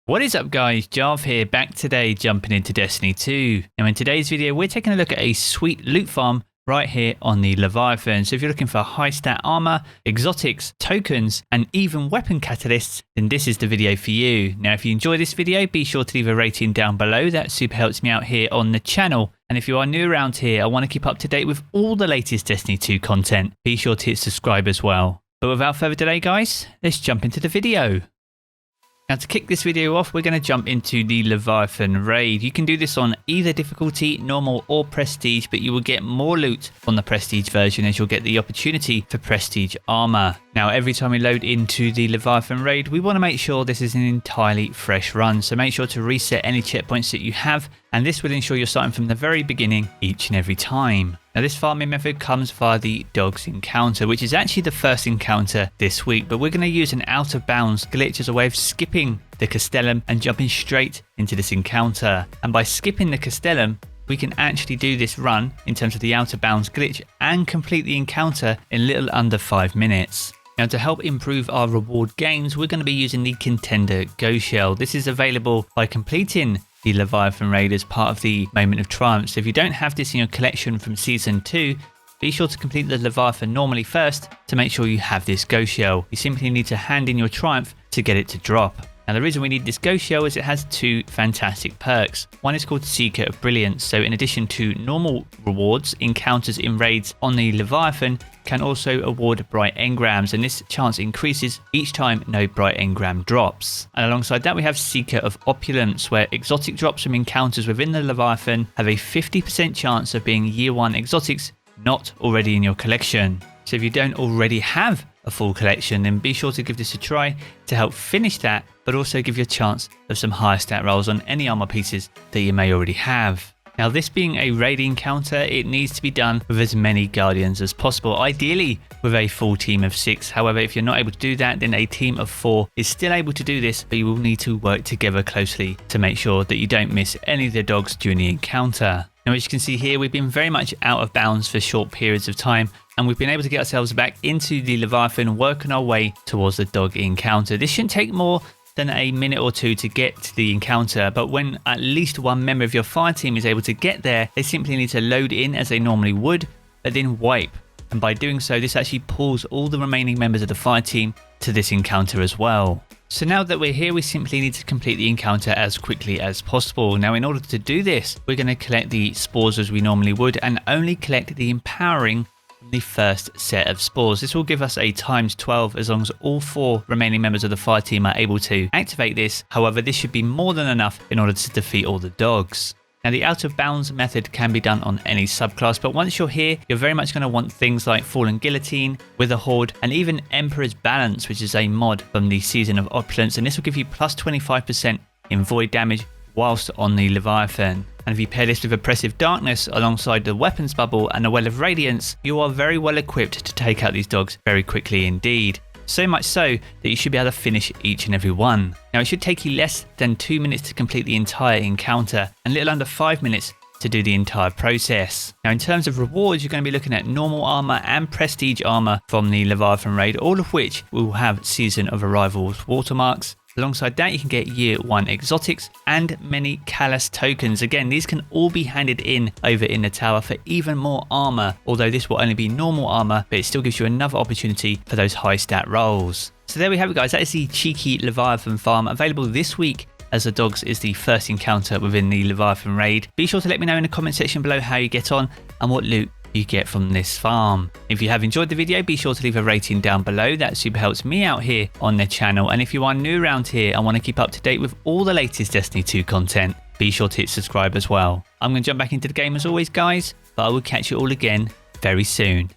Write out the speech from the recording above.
What is up guys, Jarv here, back today jumping into Destiny 2. Now in today's video we're taking a look at a sweet loot farm right here on the Leviathan. So if you're looking for high stat armor, exotics, tokens and even weapon catalysts, then this is the video for you. Now if you enjoy this video, be sure to leave a rating down below, that super helps me out here on the channel. And if you are new around here, I want to keep up to date with all the latest Destiny 2 content, be sure to hit subscribe as well. But without further delay guys, let's jump into the video. Now to kick this video off, we're going to jump into the Leviathan Raid. You can do this on either difficulty, normal or prestige, but you will get more loot on the prestige version as you'll get the opportunity for prestige armor. Now every time we load into the Leviathan Raid, we want to make sure this is an entirely fresh run. So make sure to reset any checkpoints that you have, and this will ensure you're starting from the very beginning each and every time. Now this farming method comes via the Dog's Encounter, which is actually the first encounter this week, but we're going to use an out of bounds glitch as a way of skipping the Castellum and jumping straight into this encounter. And by skipping the Castellum, we can actually do this run in terms of the out of bounds glitch and complete the encounter in little under 5 minutes. Now to help improve our reward gains, we're going to be using the Contender Goshow. This is available by completing the Leviathan Raid as part of the Moment of Triumph. So if you don't have this in your collection from Season 2, be sure to complete the Leviathan normally first to make sure you have this Goshow. You simply need to hand in your Triumph to get it to drop. Now the reason we need this Goshow is it has two fantastic perks. One is called Seeker of Brilliance, so in addition to normal rewards, encounters in raids on the Leviathan can also award bright engrams, and this chance increases each time no bright engram drops. And alongside that we have Seeker of Opulence, where exotic drops from encounters within the Leviathan have a 50% chance of being year 1 exotics not already in your collection. So if you don't already have a full collection, then be sure to give this a try to help finish that, but also give you a chance of some higher stat rolls on any armor pieces that you may already have. Now this being a raid encounter, it needs to be done with as many guardians as possible, ideally with a full team of 6. However, if you're not able to do that, then a team of 4 is still able to do this, but you will need to work together closely to make sure that you don't miss any of the dogs during the encounter. Now as you can see here, we've been very much out of bounds for short periods of time, and we've been able to get ourselves back into the Leviathan, working our way towards the dog encounter. This shouldn't take more than a minute or two to get to the encounter, but when at least one member of your fire team is able to get there, they simply need to load in as they normally would, but then wipe. And by doing so, this actually pulls all the remaining members of the fire team to this encounter as well. So now that we're here, we simply need to complete the encounter as quickly as possible. Now in order to do this, we're going to collect the spores as we normally would, and only collect the empowering from the first set of spores. This will give us a ×12 as long as all 4 remaining members of the fire team are able to activate this. However, this should be more than enough in order to defeat all the dogs. Now the out of bounds method can be done on any subclass, but once you're here, you're very much going to want things like Fallen Guillotine, Wither Horde, and even Emperor's Balance, which is a mod from the Season of Opulence, and this will give you plus 25% in void damage whilst on the Leviathan. And if you pair this with Oppressive Darkness alongside the Weapons Bubble and a Well of Radiance, you are very well equipped to take out these dogs very quickly indeed. So much so that you should be able to finish each and every one. Now it should take you less than 2 minutes to complete the entire encounter, and little under 5 minutes to do the entire process. Now in terms of rewards, you're going to be looking at normal armor and prestige armor from the Leviathan Raid, all of which will have Season of Arrival's watermarks. Alongside that, you can get year 1 exotics and many Calus tokens. Again, these can all be handed in over in the tower for even more armor, although this will only be normal armor, but it still gives you another opportunity for those high stat rolls. So there we have it guys, that is the cheeky Leviathan farm, available this week as the dogs is the first encounter within the Leviathan Raid. Be sure to let me know in the comment section below how you get on and what loot you get from this farm. If you have enjoyed the video, be sure to leave a rating down below, that super helps me out here on the channel. And if you are new around here and want to keep up to date with all the latest Destiny 2 content, be sure to hit subscribe as well. I'm going to jump back into the game as always guys, but I will catch you all again very soon.